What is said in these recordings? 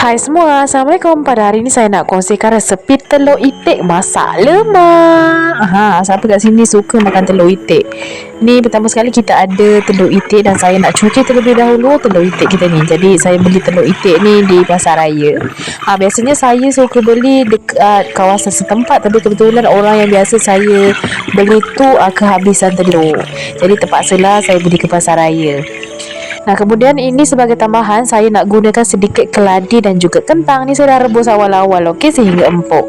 Hai semua, Assalamualaikum. Pada hari ini saya nak kongsikan resepi telur itik masak lemak. Siapa kat sini suka makan telur itik? Ni pertama sekali kita ada telur itik dan saya nak cuci terlebih dahulu telur itik kita ni. Jadi saya beli telur itik ni di pasar raya. Biasanya saya suka beli dekat kawasan setempat, tapi kebetulan orang yang biasa saya beli tu kehabisan telur. Jadi terpaksalah saya beli ke pasar raya. Nah, kemudian ini sebagai tambahan saya nak gunakan sedikit keladi dan juga kentang. Ni saya dah rebus awal-awal, okey, sehingga empuk.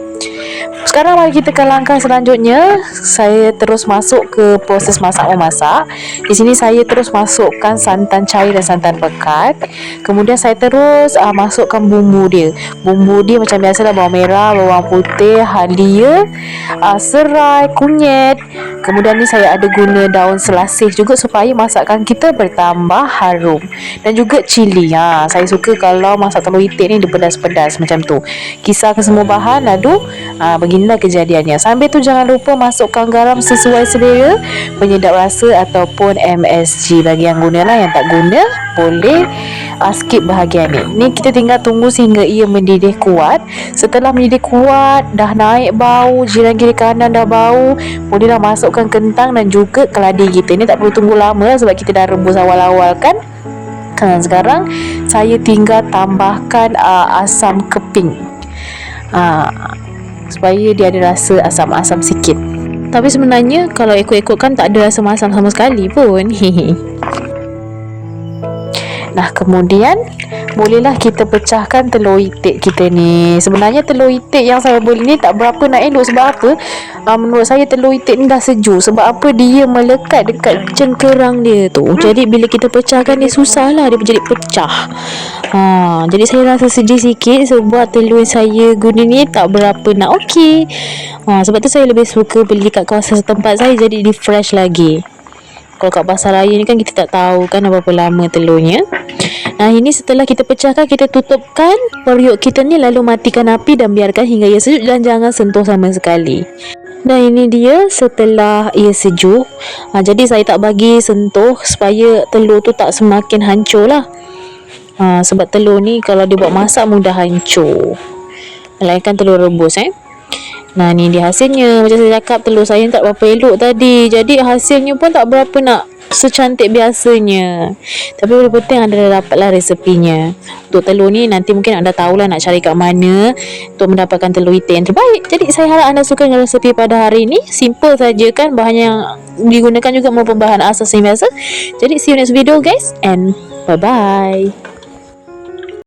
Sekarang mari kita ke langkah selanjutnya. Saya terus masuk ke proses masak-memasak. Di sini saya terus masukkan santan cair dan santan pekat. Kemudian saya terus masukkan bumbu dia. Bumbu dia macam biasalah, bawang merah, bawang putih, halia, serai, kunyit. Kemudian ni saya ada guna daun selasih juga supaya masakan kita bertambah harum. Dan juga cili. Saya suka kalau masak telur itik ni dia pedas-pedas macam tu. Kisarkan semua bahan, lalu beginilah kejadiannya. Sambil tu jangan lupa masukkan garam sesuai selera, penyedap rasa ataupun MSG. Bagi yang gunalah, yang tak guna boleh skip bahagian ni. Ni kita tinggal tunggu sehingga ia mendidih kuat. Setelah mendidih kuat, dah naik bau, jiran kiri kanan dah bau, bolehlah masukkan kentang dan juga keladi kita. Ni tak perlu tunggu lama sebab kita dah rebus awal-awal kan. Sekarang saya tinggal tambahkan asam keping, supaya dia ada rasa asam-asam sikit. Tapi sebenarnya kalau ikut-ikutkan tak ada rasa masam sama sekali pun. Nah, kemudian bolehlah kita pecahkan telur itik kita ni. Sebenarnya telur itik yang saya beli ni tak berapa nak elok. Sebab apa? Menurut saya telur itik ni dah sejuk. Sebab apa? Dia melekat dekat cengkerang dia tu. Jadi bila kita pecahkan dia susah lah dia jadi pecah. Jadi saya rasa sedih sikit sebab telur yang saya guna ni tak berapa nak okey. Sebab tu saya lebih suka beli kat kawasan setempat saya, jadi dia fresh lagi. Kalau kat pasar raya ni kan kita tak tahu kan berapa lama telurnya. Nah, ini setelah kita pecahkan, kita tutupkan periuk kita ni, lalu matikan api dan biarkan hingga ia sejuk dan jangan sentuh sama sekali. Dan ini dia setelah ia sejuk. Jadi saya tak bagi sentuh supaya telur tu tak semakin hancur lah. Sebab telur ni kalau dia buat masak mudah hancur, melainkan telur rebus Nah, ni dia hasilnya. Macam saya cakap, telur saya tak berapa elok tadi. Jadi hasilnya pun tak berapa nak secantik biasanya. Tapi paling penting anda dapatlah resepinya. Untuk telur ni nanti mungkin anda tahulah nak cari kat mana untuk mendapatkan telur itik yang terbaik. Jadi saya harap anda suka dengan resepi pada hari ini. Simple saja kan. Bahan yang digunakan juga merupakan bahan asas yang biasa. Jadi see you next video guys, and bye bye.